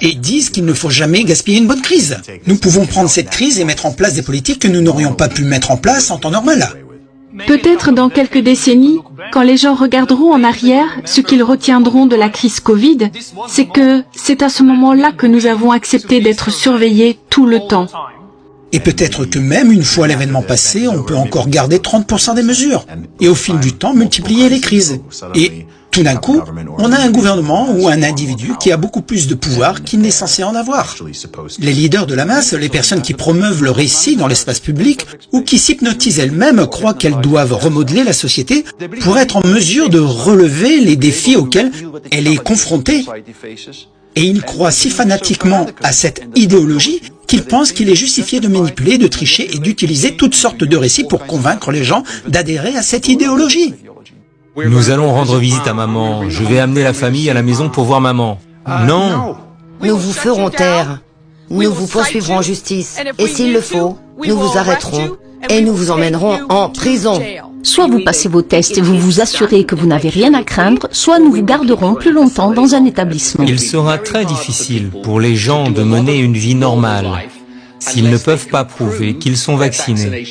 et disent qu'il ne faut jamais gaspiller une bonne crise. Nous pouvons prendre cette crise et mettre en place des politiques que nous n'aurions pas pu mettre en place en temps normal. Peut-être dans quelques décennies, quand les gens regarderont en arrière, ce qu'ils retiendront de la crise Covid, c'est que c'est à ce moment-là que nous avons accepté d'être surveillés tout le temps. Et peut-être que même une fois l'événement passé, on peut encore garder 30% des mesures. Et au fil du temps, multiplier les crises. Et tout d'un coup, on a un gouvernement ou un individu qui a beaucoup plus de pouvoir qu'il n'est censé en avoir. Les leaders de la masse, les personnes qui promeuvent le récit dans l'espace public ou qui s'hypnotisent elles-mêmes croient qu'elles doivent remodeler la société pour être en mesure de relever les défis auxquels elle est confrontée. Et ils croient si fanatiquement à cette idéologie qu'ils pensent qu'il est justifié de manipuler, de tricher et d'utiliser toutes sortes de récits pour convaincre les gens d'adhérer à cette idéologie. Nous allons rendre visite à maman. Je vais amener la famille à la maison pour voir maman. Non. Nous vous ferons taire. Nous vous poursuivrons en justice. Et s'il le faut, nous vous arrêterons et nous vous emmènerons en prison. Soit vous passez vos tests et vous vous assurez que vous n'avez rien à craindre, soit nous vous garderons plus longtemps dans un établissement. Il sera très difficile pour les gens de mener une vie normale s'ils ne peuvent pas prouver qu'ils sont vaccinés.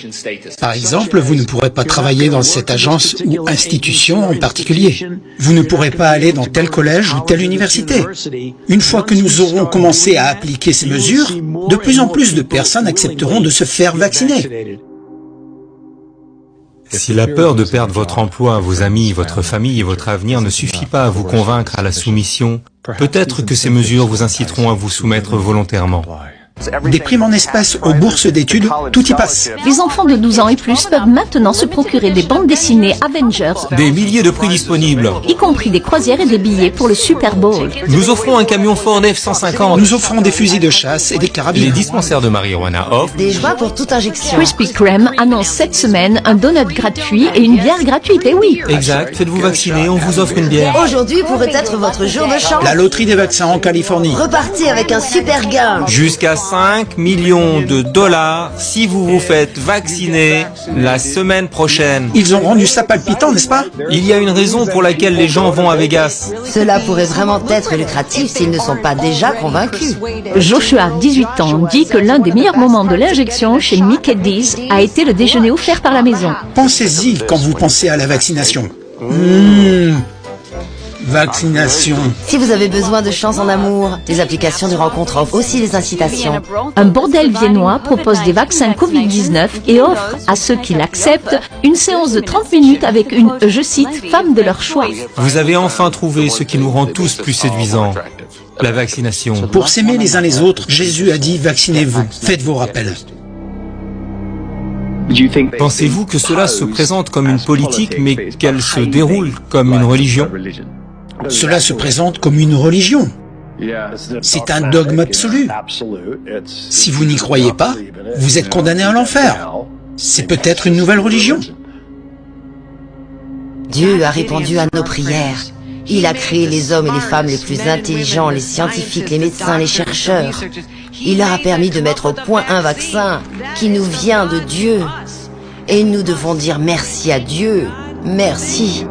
Par exemple, vous ne pourrez pas travailler dans cette agence ou institution en particulier. Vous ne pourrez pas aller dans tel collège ou telle université. Une fois que nous aurons commencé à appliquer ces mesures, de plus en plus de personnes accepteront de se faire vacciner. Si la peur de perdre votre emploi, vos amis, votre famille et votre avenir ne suffit pas à vous convaincre à la soumission, peut-être que ces mesures vous inciteront à vous soumettre volontairement. Des primes en espèces aux bourses d'études, tout y passe. Les enfants de 12 ans et plus peuvent maintenant se procurer des bandes dessinées Avengers, Des milliers de prix disponibles. y compris des croisières et des billets pour le Super Bowl. Nous offrons un camion Ford F-150. Nous offrons des fusils de chasse et des Les carabines. dispensaires de marijuana offrent. Des joies pour toute injection. Krispy Kreme annonce cette semaine un donut gratuit et une bière gratuite, et oui. Exact, faites-vous vacciner, on vous offre une bière. Aujourd'hui pourrait être votre jour de chance. La loterie des vaccins en Californie. Repartez avec un super gain. Jusqu'à 5 millions de dollars si vous vous faites vacciner la semaine prochaine. Ils ont rendu ça palpitant, n'est-ce pas? Il y a une raison pour laquelle les gens vont à Vegas. Cela pourrait vraiment être lucratif s'ils ne sont pas déjà convaincus. Joshua, 18 ans, dit que l'un des meilleurs moments de l'injection chez Mickey D's a été le déjeuner offert par la maison. Pensez-y quand vous pensez à la vaccination. Vaccination. Si vous avez besoin de chance en amour, les applications de rencontre offrent aussi des incitations. Un bordel viennois propose des vaccins Covid-19 et offre à ceux qui l'acceptent une séance de 30 minutes avec une, je cite, femme de leur choix. Vous avez enfin trouvé ce qui nous rend tous plus séduisants. La vaccination. Pour s'aimer les uns les autres, Jésus a dit « Vaccinez-vous, faites vos rappels ». Pensez-vous que cela se présente comme une politique, mais qu'elle se déroule comme une religion? Cela se présente comme une religion. C'est un dogme absolu. Si vous n'y croyez pas, vous êtes condamné à l'enfer. C'est peut-être une nouvelle religion. Dieu a répondu à nos prières. Il a créé les hommes et les femmes les plus intelligents, les scientifiques, les médecins, les chercheurs. Il leur a permis de mettre au point un vaccin qui nous vient de Dieu. Et nous devons dire merci à Dieu. Merci.